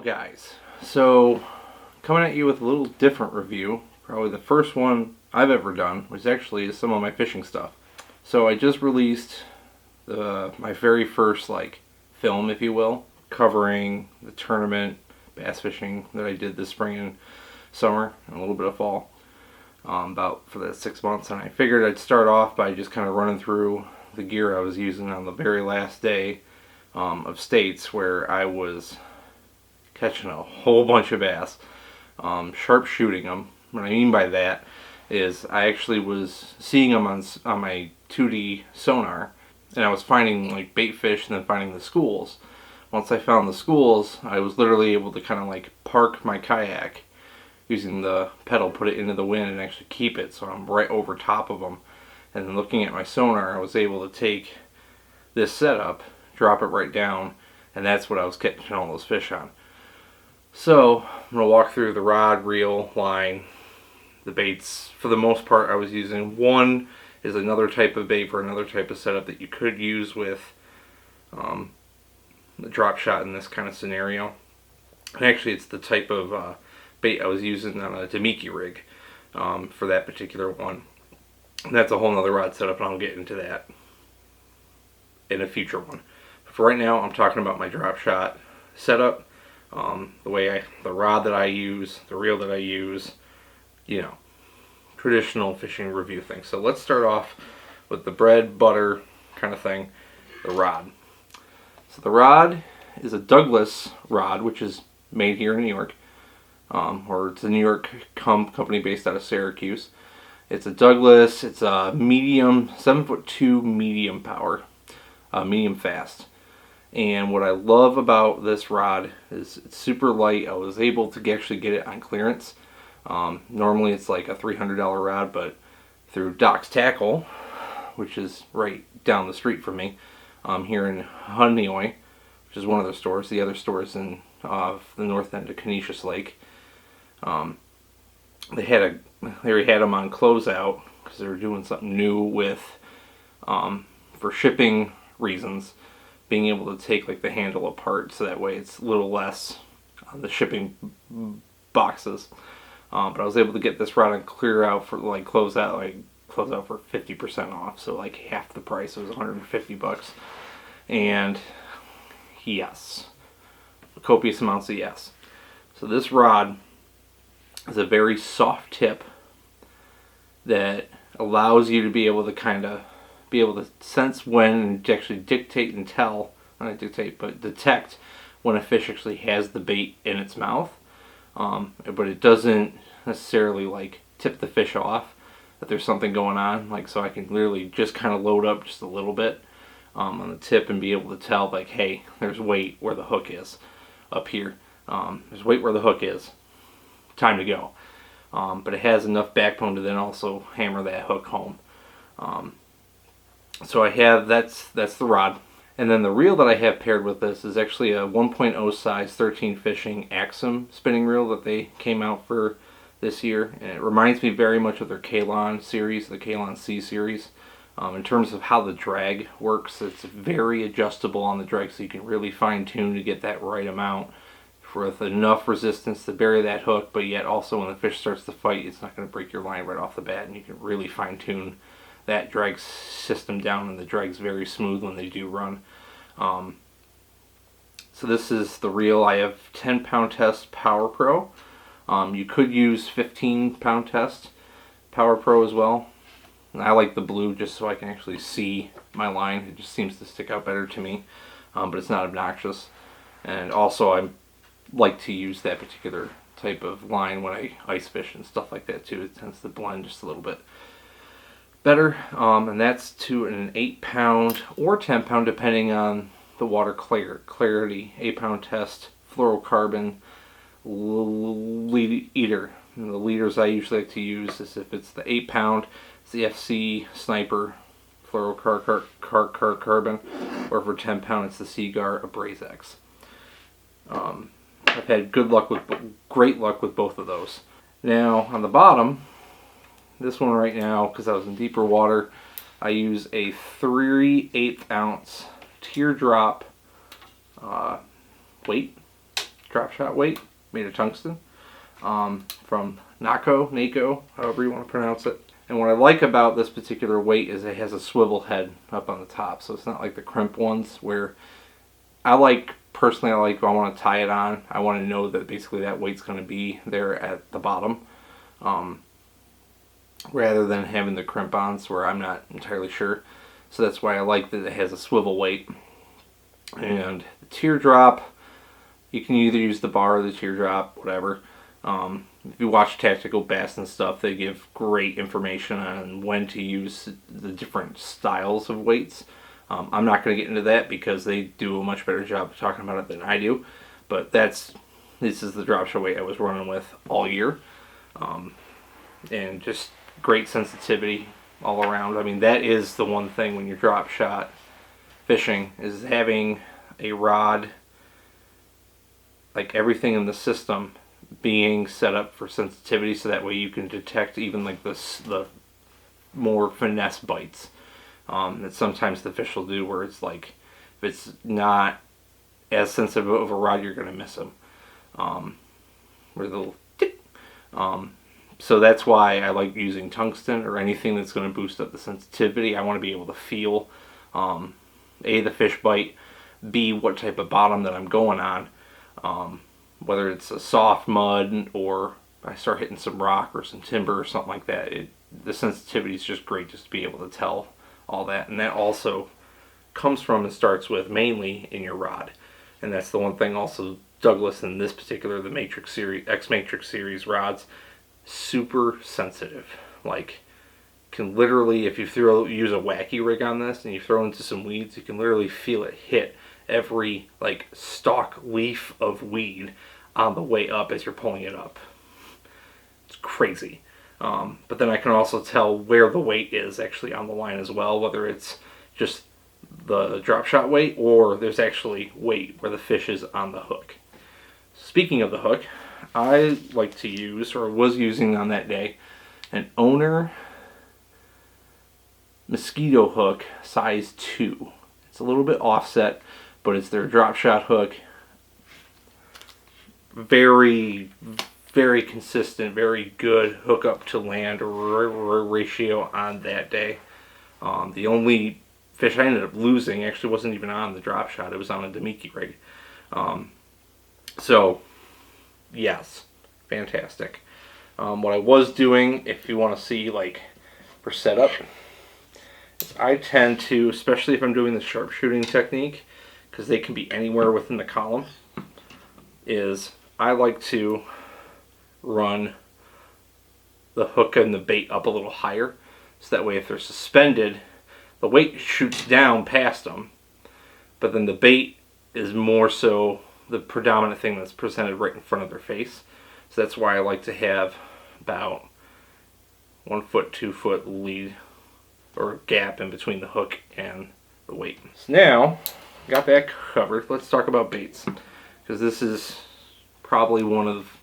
guys, so coming at you with a little different review, probably the first one I've ever done, which actually is some of my fishing stuff. So I just released my very first film, if you will, covering the tournament bass fishing that I did this spring and summer and a little bit of fall, about for the 6 months. And I figured I'd start off by just kind of running through the gear I was using on the very last day of states where I was catching a whole bunch of bass, sharp shooting them. What I mean by that is I actually was seeing them on my 2D sonar, and I was finding bait fish and then finding the schools. Once I found the schools, I was literally able to kind of park my kayak using the pedal, put it into the wind, and actually keep it so I'm right over top of them. And then looking at my sonar, I was able to take this setup, drop it right down, and that's what I was catching all those fish on. So I'm going to walk through the rod, reel, line, the baits. For the most part, I was using one is another type of bait for another type of setup that you could use with the drop shot in this kind of scenario. And actually it's the type of bait I was using on a Demiki rig for that particular one. And that's a whole nother rod setup, and I'll get into that in a future one. But for right now, I'm talking about my drop shot setup, the rod that I use, the reel that I use, traditional fishing review thing. So let's start off with the bread, butter kind of thing, the rod. So the rod is a Douglas rod, which is made here in New York, or it's a New York company based out of Syracuse. It's a Douglas. It's a medium, 7'2" medium power, medium fast. And what I love about this rod is it's super light. I was able to actually get it on clearance. Normally it's like a $300 rod, but through Doc's Tackle, which is right down the street from me, here in Honeoye, which is one of their stores. The other store is in the north end of Canisius Lake. They already had them on closeout because they were doing something new with, for shipping reasons, being able to take the handle apart so that way it's a little less on the shipping boxes. But I was able to get this rod and clear out for closeout for 50% off, so half the price. It was $150, and yes, copious amounts of yes. So this rod is a very soft tip that allows you to be able to sense when and actually dictate and tell, not dictate, but detect when a fish actually has the bait in its mouth. But it doesn't necessarily tip the fish off that there's something going on. So I can literally just kind of load up just a little bit on the tip and be able to tell hey, there's weight where the hook is up here. There's weight where the hook is. Time to go. But it has enough backbone to then also hammer that hook home. So I have that's the rod. And then the reel that I have paired with this is actually a 1.0 size 13 fishing Axum spinning reel that they came out for this year. And it reminds me very much of their Kalon series, the Kalon C series. In terms of how the drag works, it's very adjustable on the drag, so you can really fine tune to get that right amount with enough resistance to bury that hook, but yet also when the fish starts to fight, it's not going to break your line right off the bat, and you can really fine tune that drag system down, and the drag's very smooth when they do run. So this is the reel. I have 10-pound test Power Pro. You could use 15-pound test Power Pro as well. And I like the blue just so I can actually see my line. It just seems to stick out better to me, but it's not obnoxious. And also I like to use that particular type of line when I ice fish and stuff like that too. It tends to blend just a little bit better. And that's to an 8-pound or 10-pound depending on the water clarity. 8-pound test fluorocarbon lead eater. And the leaders I usually like to use is, if it's the 8-pound, it's the FC Sniper fluorocarbon, or for 10-pound it's the Seagar Abrazex. I've had great luck with both of those. Now on the bottom, this one right now, because I was in deeper water, I use a 3/8 ounce teardrop weight drop shot weight made of tungsten from NACO, however you want to pronounce it. And what I like about this particular weight is it has a swivel head up on the top, so it's not like the crimp ones where I want to tie it on. I want to know that basically that weight's going to be there at the bottom, rather than having the crimp-ons where I'm not entirely sure. So that's why I like that it has a swivel weight. And the teardrop, you can either use the bar or the teardrop, whatever. If you watch Tactical Bass and stuff, they give great information on when to use the different styles of weights. I'm not going to get into that because they do a much better job of talking about it than I do. But this is the drop shot weight I was running with all year. And just great sensitivity all around. I mean, that is the one thing when you're drop shot fishing, is having a rod, like everything in the system being set up for sensitivity, so that way you can detect even like the more finesse bites that sometimes the fish will do, where it's like if it's not as sensitive of a rod, you're going to miss them. Where the little tick. So that's why I like using tungsten or anything that's going to boost up the sensitivity. I want to be able to feel A, the fish bite, B, what type of bottom that I'm going on. Whether it's a soft mud or I start hitting some rock or some timber or something like that. The sensitivity is just great just to be able to tell all that. And that also comes from and starts with mainly in your rod. And that's the one thing also Douglas in this particular, the Matrix series, X-Matrix series rods, super sensitive. Like, can literally, if you use a wacky rig on this and you throw into some weeds, you can literally feel it hit every like stalk leaf of weed on the way up as you're pulling it up. It's crazy. But then I can also tell where the weight is actually on the line as well, whether it's just the drop shot weight or there's actually weight where the fish is on the hook. Speaking of the hook, I like to use, or was using on that day, an Owner mosquito hook size 2. It's a little bit offset, but it's their drop shot hook. Very, very consistent, very good hookup to land ratio on that day. The only fish I ended up losing actually wasn't even on the drop shot. It was on a Demiki rig. So, yes, fantastic. What I was doing, if you want to see like for setup, is I tend to, especially if I'm doing the sharpshooting technique, because they can be anywhere within the column, is I like to run the hook and the bait up a little higher, so that way if they're suspended, the weight shoots down past them, but then the bait is more so the predominant thing that's presented right in front of their face. So that's why I like to have about 1 foot, 2 foot lead or gap in between the hook and the weight. So now, got that covered, let's talk about baits, because this is probably one of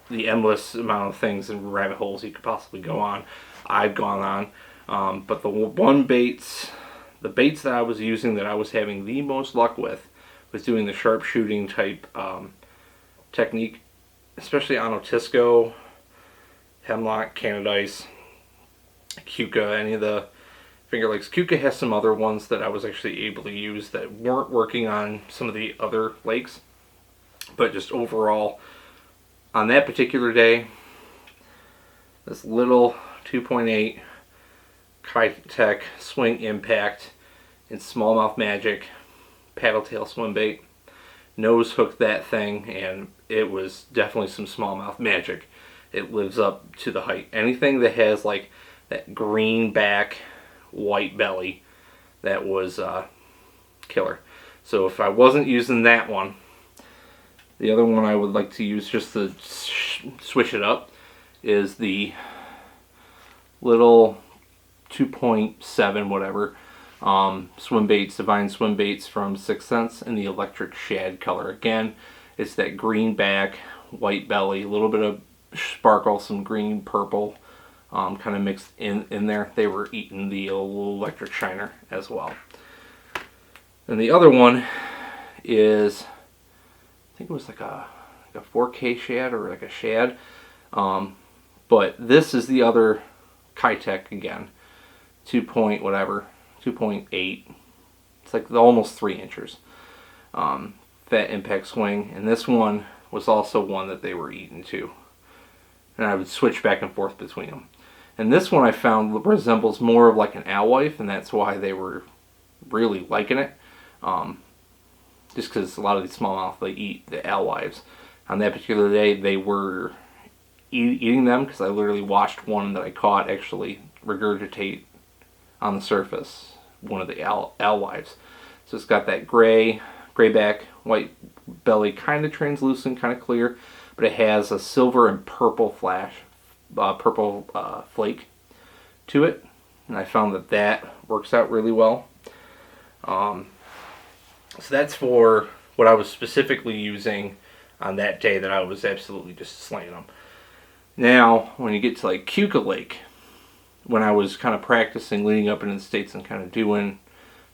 the endless amount of things and rabbit holes you could possibly go on. I've gone on, but the baits that I was using that I was having the most luck with was doing the sharpshooting type technique, especially on Otisco, Hemlock, Canadice, Cuca, any of the Finger Lakes. Cuca has some other ones that I was actually able to use that weren't working on some of the other lakes, but just overall on that particular day, this little 2.8 Kitech Swing Impact in Smallmouth Magic paddle tail swim bait, nose hooked that thing, and it was definitely some smallmouth magic. It lives up to the height. Anything that has like that green back, white belly, that was killer. So if I wasn't using that one, the other one I would like to use just to switch it up is the little 2.7 whatever swim baits, Divine Swim Baits from Sixth Sense in the electric shad color. Again, it's that green back, white belly, a little bit of sparkle, some green, purple, kind of mixed in there. They were eating the electric shiner as well. And the other one is, I think it was like a 4K shad or like a shad. But this is the other Kitech again, 2 point whatever, 2.8. It's like almost 3 inches. Fat impact swing, and this one was also one that they were eating too. And I would switch back and forth between them. And this one I found resembles more of like an alewife, and that's why they were really liking it. Just because a lot of these smallmouth, they eat the alewives. On that particular day, they were eating them because I literally watched one that I caught actually regurgitate on the surface one of the alewives. So it's got that gray back, white belly, kind of translucent, kind of clear, but it has a silver and purple flake to it, and I found that works out really well. So that's for what I was specifically using on that day that I was absolutely just slaying them. Now, when you get to like Keuka Lake, when I was kind of practicing leading up into the States and kind of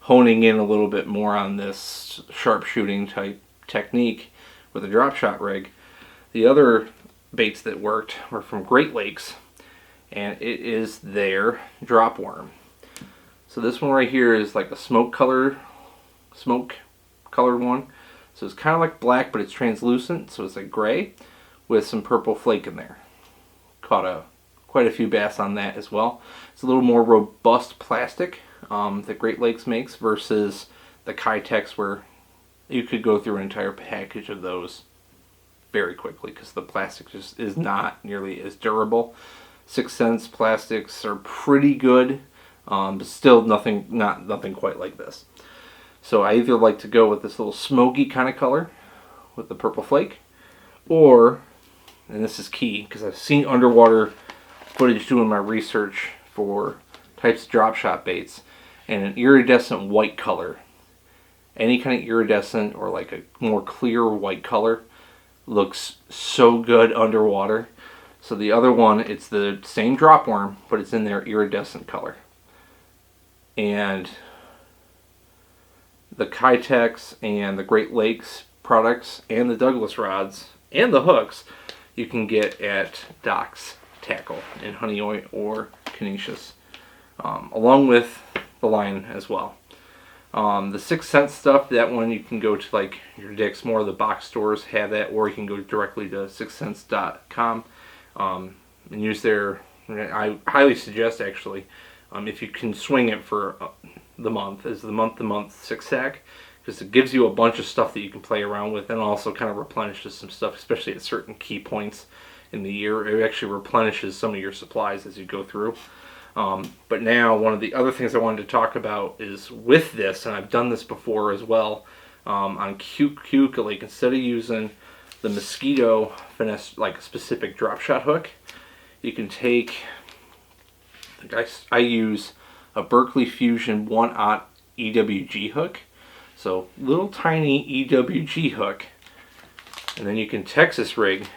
honing in a little bit more on this sharpshooting type technique with a drop shot rig, the other baits that worked were from Great Lakes, and it is their drop worm. So this one right here is like a smoke colored one. So it's kind of like black, but it's translucent, so it's like gray with some purple flake in there. Caught quite a few bass on that as well. It's a little more robust plastic that Great Lakes makes versus the Kitechs, where you could go through an entire package of those very quickly because the plastic just is not nearly as durable. 6th Sense plastics are pretty good, but still nothing quite like this. So I either like to go with this little smoky kind of color with the purple flake, or, and this is key because I've seen underwater footage doing my research for types of drop shot baits, and an iridescent white color. Any kind of iridescent or like a more clear white color looks so good underwater. So the other one, it's the same drop worm, but it's in their iridescent color. And the Kitechs and the Great Lakes products and the Douglas rods and the hooks you can get at Doc's Tackle in Honeoye or Canisius, along with the line as well. The 6th Sense stuff, that one you can go to like your Dick's, more of the box stores have that, or you can go directly to 6thsense.com and use their, I highly suggest actually, if you can swing it for the month, is the month-to-month 6-sack, because it gives you a bunch of stuff that you can play around with, and also kind of replenishes some stuff, especially at certain key points in the year. It actually replenishes some of your supplies as you go through. But now, one of the other things I wanted to talk about is with this, and I've done this before as well, on Keuka Lake, instead of using the Mosquito finesse, like a specific drop shot hook, you can take, I use a Berkeley Fusion 1/0 EWG hook. So little tiny EWG hook, and then you can Texas rig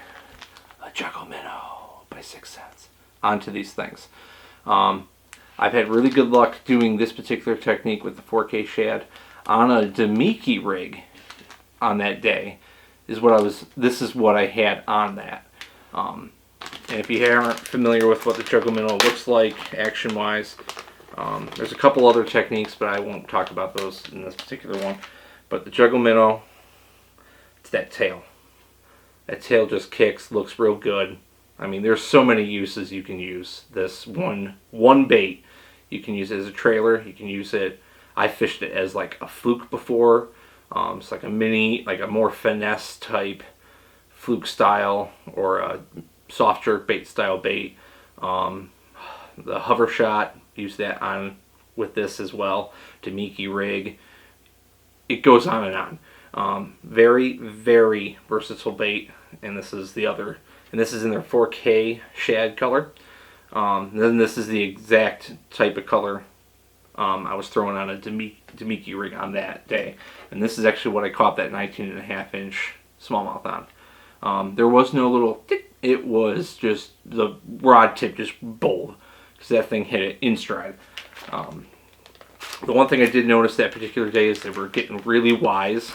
a Juggle Minnow by 6th Sense onto these things. I've had really good luck doing this particular technique with the 4K shad on a Demiki rig on that day. This is what I had on that. And if you aren't familiar with what the Juggle Minnow looks like action-wise, there's a couple other techniques, but I won't talk about those in this particular one. But the Juggle Minnow, it's that tail. That tail just kicks, looks real good. I mean, there's so many uses you can use this one bait. You can use it as a trailer. You can use it, I fished it as like a fluke before. It's like a mini, like a more finesse type fluke style or a soft jerk bait style bait. The hover shot, use that on with this as well. Demiki rig. It goes on and on. Very, very versatile bait. And this is the other, and this is in their 4K shad color. Then this is the exact type of color I was throwing on a Demiki rig on that day. And this is actually what I caught that 19.5 inch smallmouth on. There was no little tick. It was just the rod tip just bowled, because that thing hit it in stride. The one thing I did notice that particular day is they were getting really wise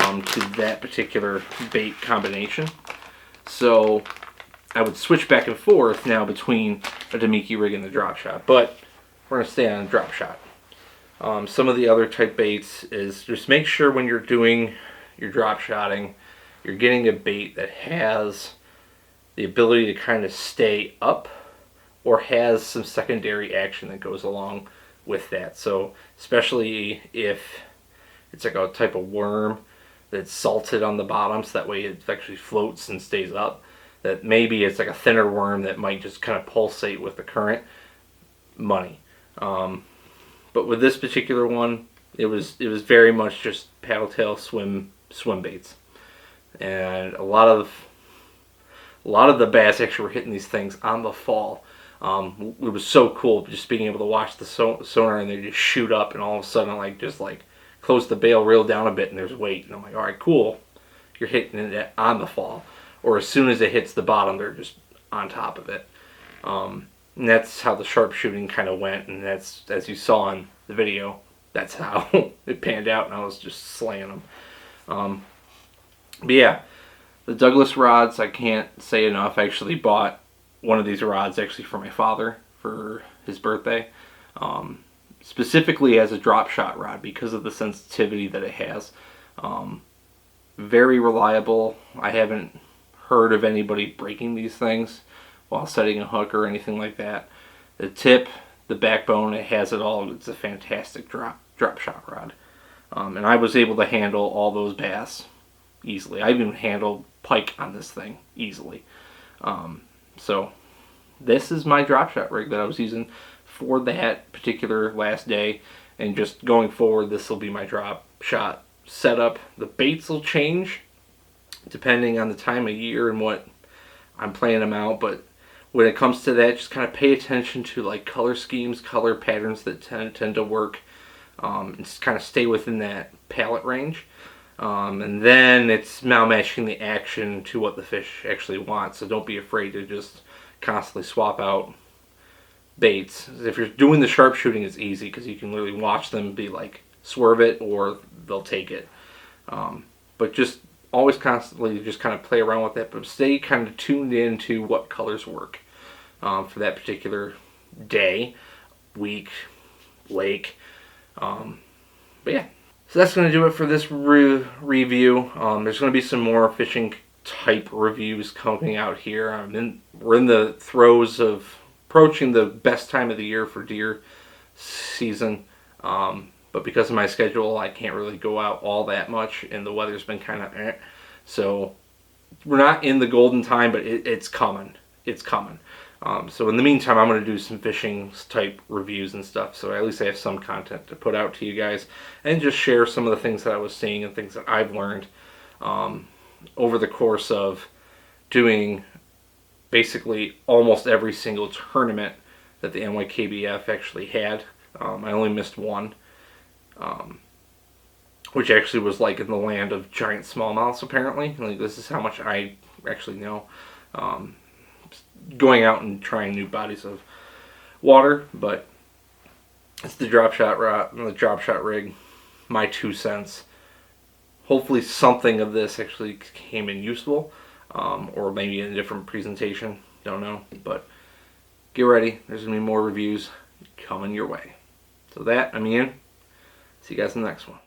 to that particular bait combination. So I would switch back and forth now between a Damiki rig and the drop shot, but we're going to stay on drop shot. Some of the other type baits is just make sure when you're doing your drop shotting, you're getting a bait that has the ability to kind of stay up or has some secondary action that goes along with that. So especially if it's like a type of worm that's salted on the bottom, so that way it actually floats and stays up. That maybe it's like a thinner worm that might just kind of pulsate with the current. Money. But with this particular one, it was very much just paddle tail swim baits, and a lot of the bass actually were hitting these things on the fall. It was so cool just being able to watch the sonar and they just shoot up, and all of a sudden like just like close the bail, reel down a bit, and there's weight, and I'm like, all right, cool, you're hitting it on the fall, or as soon as it hits the bottom, they're just on top of it. And that's how the sharpshooting kind of went, and that's, as you saw in the video, that's how it panned out, and I was just slaying them. But yeah, the Douglas rods, I can't say enough. I actually bought one of these rods actually for my father for his birthday, specifically as a drop shot rod because of the sensitivity that it has. Very reliable. I haven't heard of anybody breaking these things while setting a hook or anything like that. The tip, the backbone, it has it all. It's a fantastic drop shot rod. And I was able to handle all those bass easily. I even handled pike on this thing easily. So this is my drop shot rig that I was using for that particular last day, and just going forward, this will be my drop shot setup. The baits will change depending on the time of year and what I'm playing them out, but when it comes to that, just kind of pay attention to like color schemes, color patterns that tend to work, and just kind of stay within that palette range. And then it's now matching the action to what the fish actually want. So don't be afraid to just constantly swap out baits. If you're doing the sharpshooting, it's easy because you can literally watch them be like swerve it or they'll take it. But just always constantly just kind of play around with that, but stay kind of tuned into what colors work for that particular day, week, lake. But yeah, so that's going to do it for this review. There's going to be some more fishing type reviews coming out here. We're in the throes of approaching the best time of the year for deer season. But because of my schedule, I can't really go out all that much, and the weather's been kind of so we're not in the golden time, but it's coming. It's coming. So in the meantime, I'm going to do some fishing type reviews and stuff, so at least I have some content to put out to you guys, and just share some of the things that I was seeing and things that I've learned over the course of doing basically almost every single tournament that the NYKBF actually had. I only missed one. Which actually was like in the land of giant smallmouths, apparently. Like, this is how much I actually know. Going out and trying new bodies of water, but it's the drop shot rod, the drop shot rig, my 2 cents. Hopefully something of this actually came in useful, or maybe in a different presentation, don't know, but get ready, there's going to be more reviews coming your way. So that, I'm Ian. See you guys in the next one.